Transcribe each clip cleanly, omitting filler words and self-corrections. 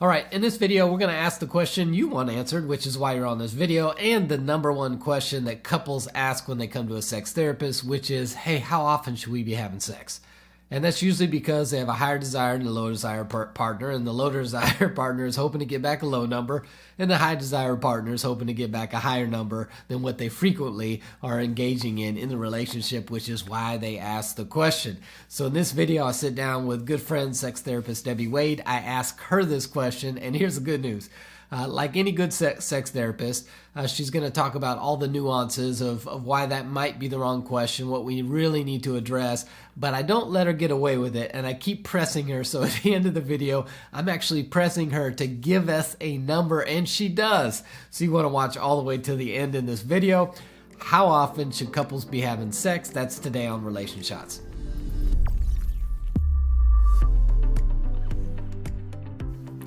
All right, in this video, we're going to ask the question you want answered, which is why you're on this video, and the number one question that couples ask when they come to a sex therapist, which is, hey, how often should we be having sex? And that's usually because they have a higher desire than the low desire partner, and the low desire partner is hoping to get back a low number, and the high desire partner is hoping to get back a higher number than what they frequently are engaging in the relationship, which is why they ask the question. So in this video, I sit down with good friend, sex therapist Debbie Wade. I ask her this question, and here's the good news. Like any good sex therapist, she's going to talk about all the nuances of why that might be the wrong question, what we really need to address, but I don't let her get away with it, and I keep pressing her, so at the end of the video, I'm actually pressing her to give us a number, and she does. So you want to watch all the way to the end in this video. How often should couples be having sex? That's today on Relation Shots.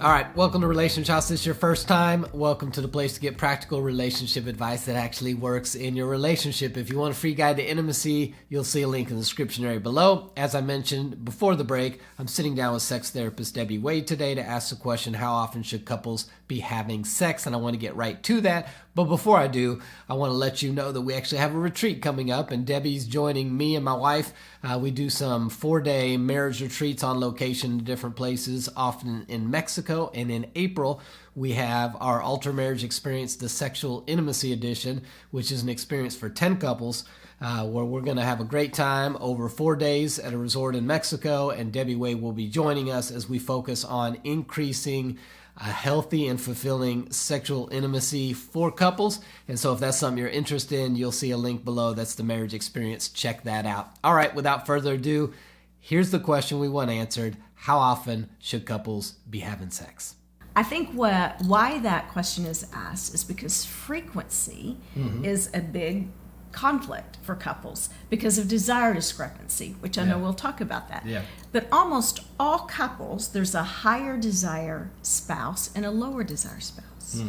All right, welcome to Relation Shots. This is your first time. Welcome to the place to get practical relationship advice that actually works in your relationship. If you want a free guide to intimacy, you'll see a link in the description area below. As I mentioned before the break, I'm sitting down with sex therapist Debbie Wade today to ask the question, how often should couples be having sex? And I want to get right to that. But before I do, I want to let you know that we actually have a retreat coming up, and Debbie's joining me and my wife. We do some 4-day marriage retreats on location in different places, often in Mexico. And in April, we have our Altar Marriage Experience, the Sexual Intimacy Edition, which is an experience for 10 couples, where we're going to have a great time over 4 days at a resort in Mexico. And Debbie Wade will be joining us as we focus on increasing a healthy and fulfilling sexual intimacy for couples. And so if that's something you're interested in, you'll see a link below. That's the marriage experience. Check that out. All right, without further ado, here's the question we want answered. How often should couples be having sex? I think why that question is asked is because frequency is a big conflict for couples because of desire discrepancy, which I know we'll talk about that. Yeah. But almost all couples, there's a higher desire spouse and a lower desire spouse.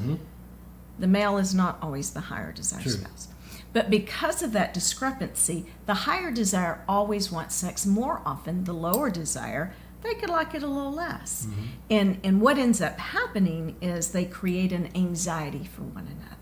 The male is not always the higher desire spouse. But because of that discrepancy, the higher desire always wants sex more often. The lower desire, they could like it a little less. And what ends up happening is they create an anxiety for one another.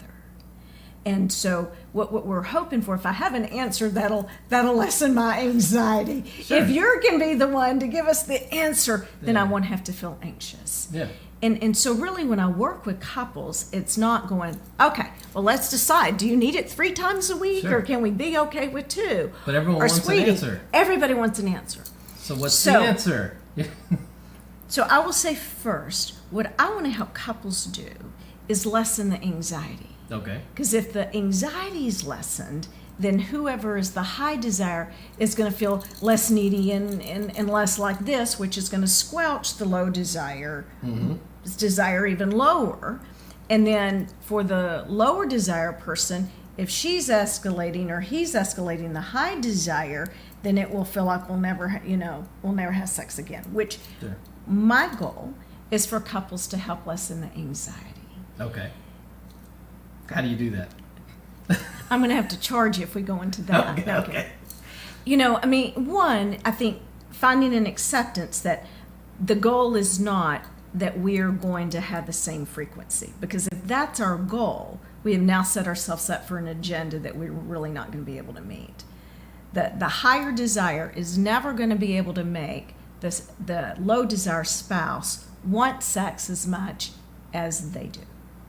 And so what we're hoping for, if I have an answer that'll lessen my anxiety. Sure. If you're going to be the one to give us the answer, then I won't have to feel anxious. Yeah. And so really when I work with couples, it's not going, okay, well, let's decide. Do you need it 3 times a week or can we be okay with 2? But everyone or wants sweetie, an answer. Everybody wants an answer. So what's the answer? So I will say first, what I want to help couples do is lessen the anxiety. Okay. Because if the anxiety is lessened, then whoever is the high desire is going to feel less needy and less like this, which is going to squelch the low desire, desire even lower. And then for the lower desire person, if she's escalating or he's escalating the high desire, then it will feel like we'll never have sex again, which my goal is for couples to help lessen the anxiety. Okay. How do you do that? I'm going to have to charge you if we go into that. Okay. You know, I mean, one, I think finding an acceptance that the goal is not that we're going to have the same frequency. Because if that's our goal, we have now set ourselves up for an agenda that we're really not going to be able to meet. The higher desire is never going to be able to make the low desire spouse want sex as much as they do.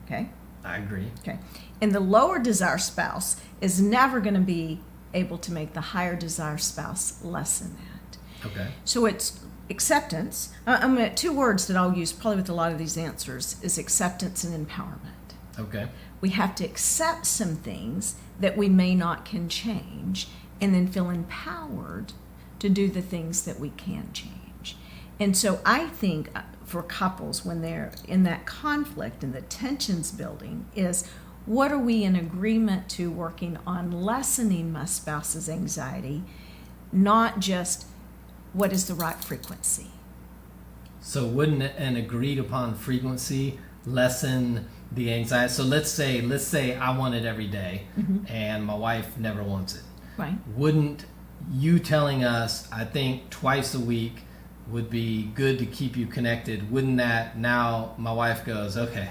Okay? I agree. Okay. And the lower desire spouse is never going to be able to make the higher desire spouse less than that. Okay. So it's acceptance. 2 words that I'll use probably with a lot of these answers is acceptance and empowerment. Okay. We have to accept some things that we may not can change and then feel empowered to do the things that we can change. And so I think for couples when they're in that conflict and the tensions building is, what are we in agreement to working on lessening my spouse's anxiety, not just what is the right frequency. So wouldn't an agreed upon frequency lessen the anxiety? So let's say I want it every day and my wife never wants it. Right. Wouldn't you telling us, I think twice a week would be good to keep you connected, wouldn't that now my wife goes, okay,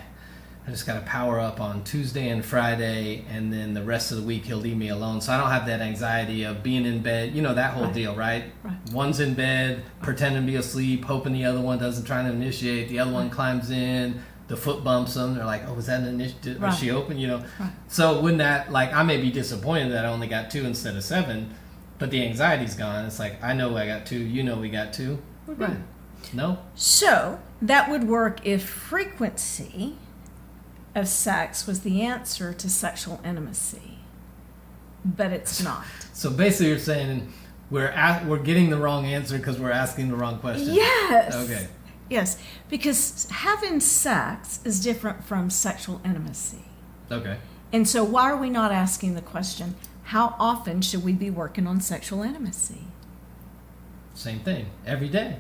I just got to power up on Tuesday and Friday, and then the rest of the week he'll leave me alone. So I don't have that anxiety of being in bed, that whole deal, right? One's in bed, pretending to be asleep, hoping the other one doesn't try to initiate. The other one climbs in, the foot bumps them. They're like, oh, was that an initiative? Is she open? So wouldn't that, I may be disappointed that I only got 2 instead of 7, but the anxiety's gone. It's like, I know I got 2, we got 2. We're good. No? So that would work if frequency of sex was the answer to sexual intimacy, but it's not. So basically you're saying we're getting the wrong answer because we're asking the wrong question. Yes. Okay. Yes, because having sex is different from sexual intimacy. Okay. And so why are we not asking the question, how often should we be working on sexual intimacy? Same thing. Every day.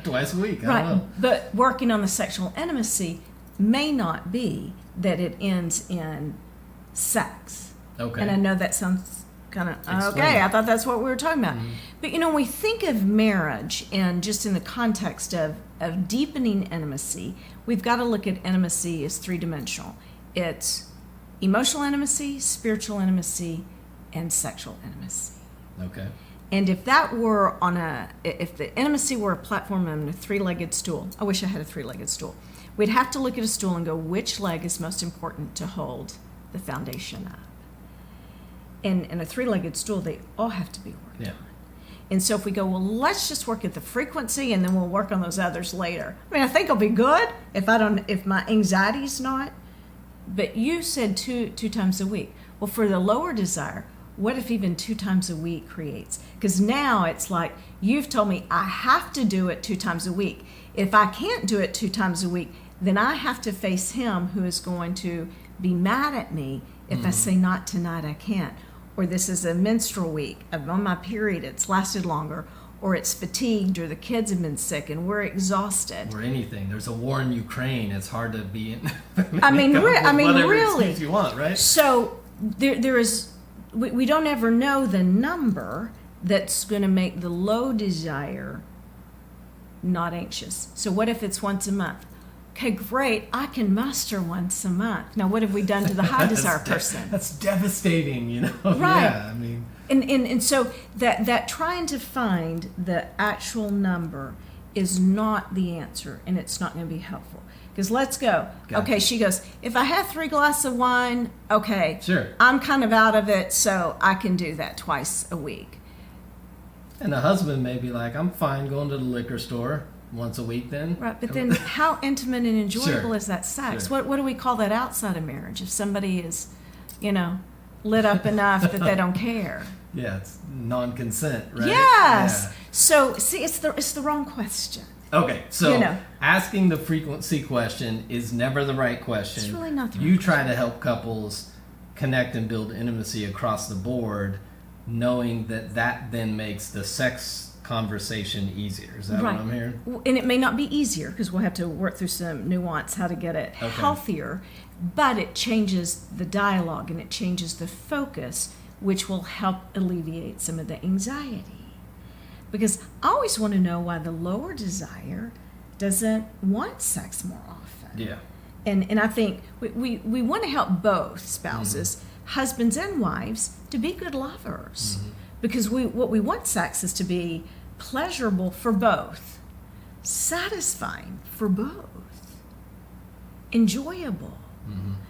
Twice a week. Right. I don't know. But working on the sexual intimacy may not be that it ends in sex. Okay. And I know that sounds kind of, Explain. okay, I thought that's what we were talking about. Mm-hmm. But, when we think of marriage and just in the context of deepening intimacy, we've got to look at intimacy as three-dimensional. It's emotional intimacy, spiritual intimacy, and sexual intimacy. Okay. And if that were if the intimacy were a platform on a three-legged stool, I wish I had a three-legged stool. We'd have to look at a stool and go, which leg is most important to hold the foundation up? And in a three-legged stool, they all have to be worked on. And so if we go, well, let's just work at the frequency and then we'll work on those others later. I think I'll be good if my anxiety's not. But you said two times a week. Well, for the lower desire, what if even 2 times a week creates? Because now it's like you've told me I have to do it 2 times a week. If I can't do it 2 times a week, then I have to face him who is going to be mad at me if I say not tonight, I can't. Or this is a menstrual week. I'm on my period. It's lasted longer. Or it's fatigued, or the kids have been sick and we're exhausted. Or anything. There's a war in Ukraine. It's hard to be in. Really. Excuse you want, right? So there is. We don't ever know the number that's going to make the low desire not anxious. So what if it's once a month? Okay, great. I can muster once a month. Now, what have we done to the high desire person? That's devastating, Right. Yeah, And so that trying to find the actual number is not the answer, and it's not going to be helpful. Because let's go. Gotcha. Okay, she goes, if I have 3 glasses of wine, okay, sure, I'm kind of out of it, so I can do that twice a week. And the husband may be like, I'm fine going to the liquor store once a week then. Right, but then how intimate and enjoyable Sure. is that sex? Sure. What do we call that outside of marriage? If somebody is, lit up enough that they don't care. Yeah, it's non-consent, right? Yes. Yeah. So, see, it's the wrong question. Okay, so asking the frequency question is never the right question. It's really not the right You question. try to help couples connect and build intimacy across the board, knowing that then makes the sex conversation easier. Is that Right. what I'm hearing? And it may not be easier because we'll have to work through some nuance how to get it healthier, but it changes the dialogue and it changes the focus, which will help alleviate some of the anxiety. Because I always want to know why the lower desire doesn't want sex more often. Yeah. And I think we want to help both spouses, husbands and wives, to be good lovers. Because what we want sex is to be pleasurable for both, satisfying for both, enjoyable.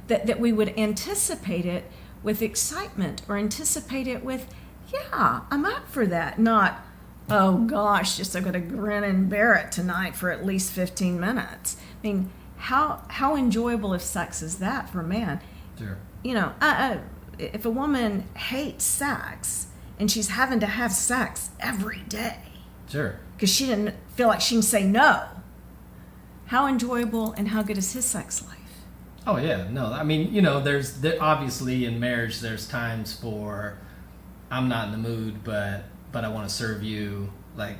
That we would anticipate it with excitement or anticipate it with, yeah, I'm up for that, not, oh gosh, just I'm going to grin and bear it tonight for at least 15 minutes. I mean, how enjoyable of sex is that for a man? Sure. If a woman hates sex and she's having to have sex every day, Sure. because she didn't feel like she can say no, how enjoyable and how good is his sex life? Oh yeah, no. There's obviously in marriage there's times for I'm not in the mood, but I want to serve you. Like,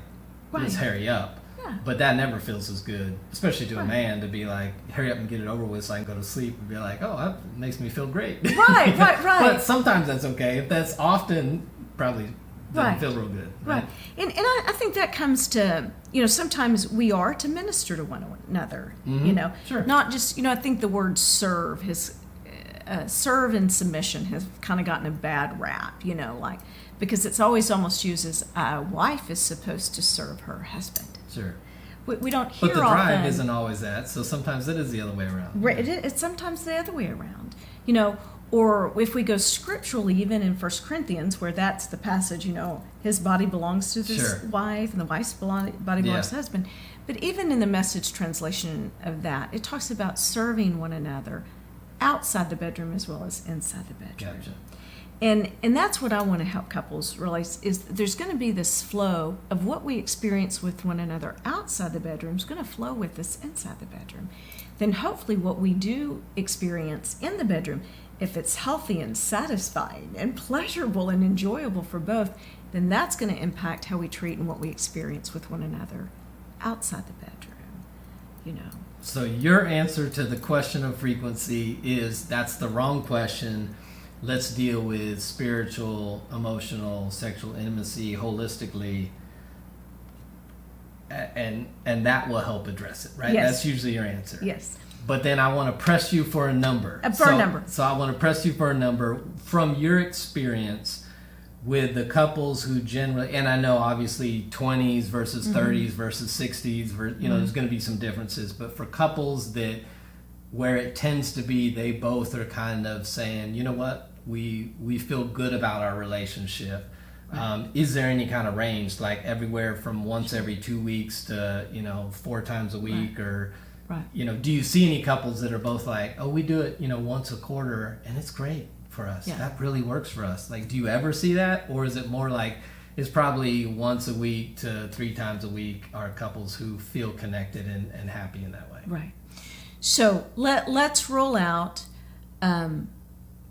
let's hurry up. Yeah. But that never feels as good, especially to a man, to be like, hurry up and get it over with so I can go to sleep and be like, oh, that makes me feel great. Right. But sometimes that's okay. If that's often, probably doesn't feel real good. Right. And I think that comes to, sometimes we are to minister to one another, Sure. Not just, I think the word serve serve and submission has kind of gotten a bad rap, because it's always almost used as a wife is supposed to serve her husband. Sure. We don't hear often. But the often, drive isn't always that, so sometimes it is the other way around. Right, it's sometimes the other way around, or if we go scripturally, even in 1 Corinthians, where that's the passage, his body belongs to his wife, and the wife's body belongs to the husband. But even in the Message translation of that, it talks about serving one another outside the bedroom as well as inside the bedroom. Gotcha. And that's what I want to help couples realize is there's going to be this flow of what we experience with one another outside the bedroom is going to flow with us inside the bedroom. Then hopefully what we do experience in the bedroom, if it's healthy and satisfying and pleasurable and enjoyable for both, then that's going to impact how we treat and what we experience with one another outside the bedroom, So your answer to the question of frequency is that's the wrong question. Let's deal with spiritual, emotional, sexual intimacy holistically, and that will help address it, right? Yes. That's usually your answer. Yes. But then I want to press you for a number. A number. So I want to press you for a number from your experience with the couples who generally, and I know obviously 20s versus 30s versus 60s, there's going to be some differences, but for couples where it tends to be they both are kind of saying, you know what, we feel good about our relationship. Right. Is there any kind of range, like everywhere from once every 2 weeks to 4 times a week, right. or right. Do you see any couples that are both like, oh, we do it once a quarter and it's great for us, that really works for us? Like, do you ever see that, or is it more like it's probably once a week to 3 times a week are couples who feel connected and happy in that way? Right. So let's rule out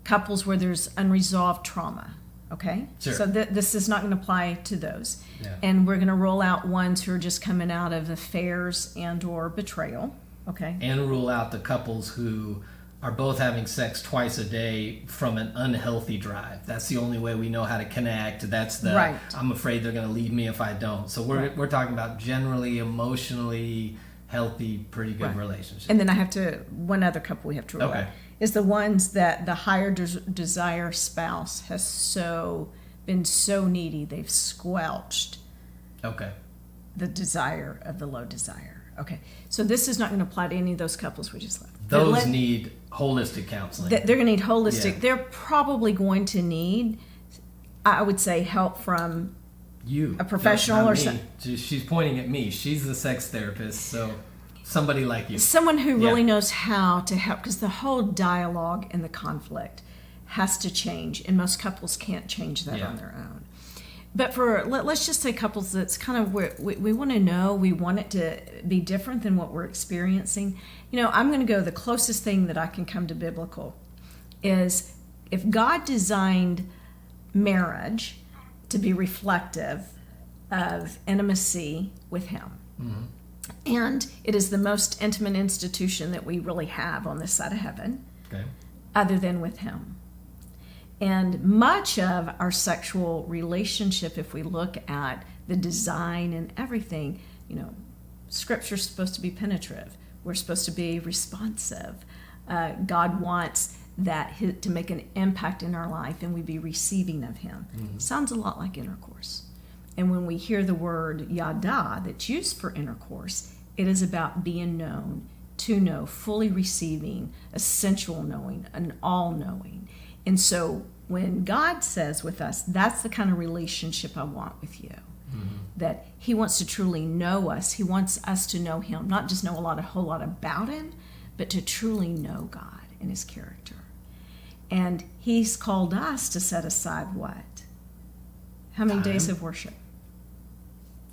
couples where there's unresolved trauma, okay? Sure. So this is not going to apply to those. Yeah. And we're going to rule out ones who are just coming out of affairs and or betrayal, okay? And rule out the couples who are both having sex twice a day from an unhealthy drive. That's the only way we know how to connect. That's the, right. I'm afraid they're going to leave me if I don't. So we're talking about generally emotionally healthy, pretty good relationship. And then one other couple we have to rule out is the ones that the higher desire spouse has been so needy they've squelched the desire of the low desire. Okay, so this is not going to apply to any of those couples we just left. Those need holistic counseling. They're going to need holistic. Yeah. They're probably going to need, I would say, help from a professional or something. She's pointing at me. She's the sex therapist, so somebody like you. Someone who really knows how to help, because the whole dialogue and the conflict has to change, and most couples can't change that on their own. But let's just say couples that's kind of where we want to know, we want it to be different than what we're experiencing. I'm going to go the closest thing that I can come to biblical is if God designed marriage to be reflective of intimacy with Him. Mm-hmm. And it is the most intimate institution that we really have on this side of heaven, other than with Him. And much of our sexual relationship, if we look at the design and everything, Scripture's supposed to be penetrative. We're supposed to be responsive. God wants that to make an impact in our life, and we be receiving of Him. Mm-hmm. Sounds a lot like intercourse. And when we hear the word yada that's used for intercourse, it is about being known, to know, fully receiving, a sensual knowing, an all-knowing. And so when God says with us, that's the kind of relationship I want with you, that He wants to truly know us. He wants us to know Him, not just know a whole lot about Him, but to truly know God and His character. And He's called us to set aside what? How many days of worship?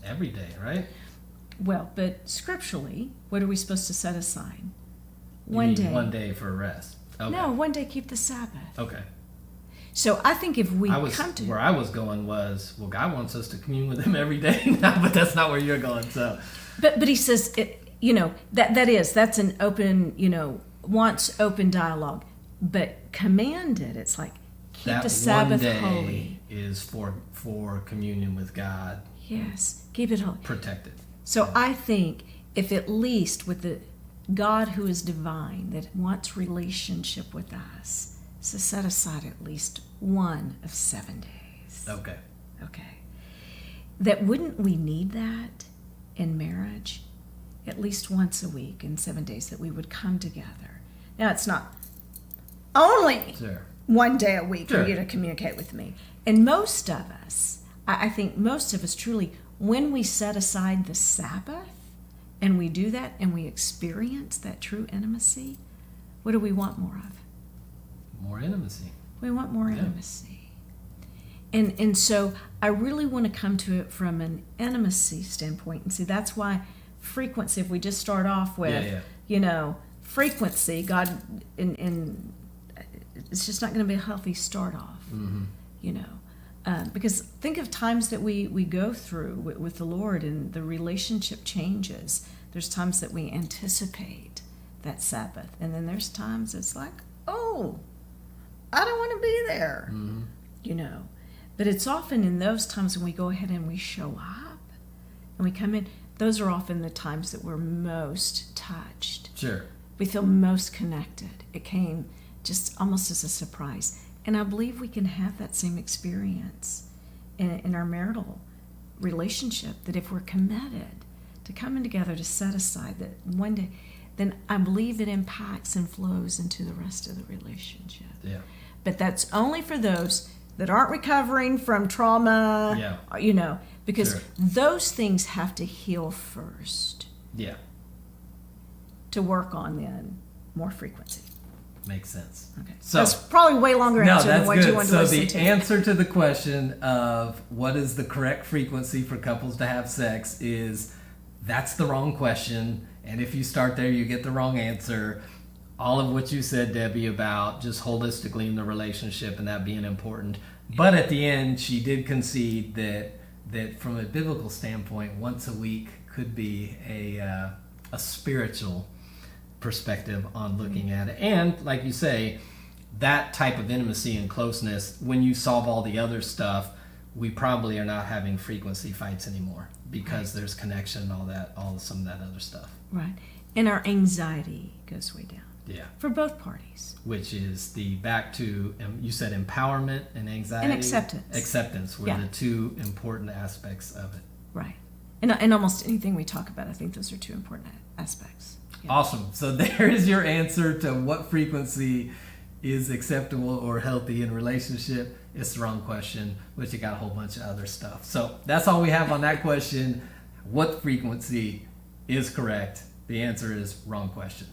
Every day, right? Well, but scripturally, what are we supposed to set aside? One day. 1 day for rest. Okay. No, 1 day keep the Sabbath. Okay. So I think if we where I was going was, well, God wants us to commune with Him every day now, but that's not where you're going. So, but He says, that's an open, wants open dialogue, but commanded. It's like keep the Sabbath holy. is for communion with God. Yes, keep it holy. Protected. So I think if at least with the God who is divine, that wants relationship with us, so set aside at least one of 7 days. Okay. Okay. That wouldn't we need that in marriage? At least once a week in 7 days that we would come together. Now it's not only Sure. one day a week Sure. for you to communicate with me. And most of us, I think most of us truly, when we set aside the Sabbath and we do that and we experience that true intimacy, what do we want more of? More intimacy. We want more intimacy. And so I really want to come to it from an intimacy standpoint. And see, that's why frequency, if we just start off with, frequency, God, it's just not going to be a healthy start off, because think of times that we go through with the Lord and the relationship changes. There's times that we anticipate that Sabbath, and then there's times it's like, oh, I don't want to be there, But it's often in those times when we go ahead and we show up and we come in, those are often the times that we're most touched. Sure. We feel most connected. It came just almost as a surprise. And I believe we can have that same experience in our marital relationship, that if we're committed to coming together to set aside that one day, then I believe it impacts and flows into the rest of the relationship. Yeah. But that's only for those that aren't recovering from trauma, because Sure. those things have to heal first Yeah. to work on then more frequency. Makes sense. Okay. So that's probably way longer answer than what good. you wanted So to listen the to. answer to the question of what is the correct frequency for couples to have sex is that's the wrong question. And if you start there, you get the wrong answer. All of what you said, Debbie, about just holistically in the relationship and that being important. But at the end, she did concede that from a biblical standpoint, once a week could be a spiritual perspective on looking at it. And like you say, that type of intimacy and closeness, when you solve all the other stuff, we probably are not having frequency fights anymore because there's connection and some of that other stuff. Right. And our anxiety goes way down. Yeah. For both parties. Which is back to, you said empowerment and anxiety. And acceptance. Acceptance were the two important aspects of it. Right. And almost anything we talk about, I think those are two important aspects. Yeah. Awesome. So there's your answer to what frequency is acceptable or healthy in relationship. It's the wrong question, but you got a whole bunch of other stuff. So that's all we have on that question. What frequency is correct? The answer is wrong question.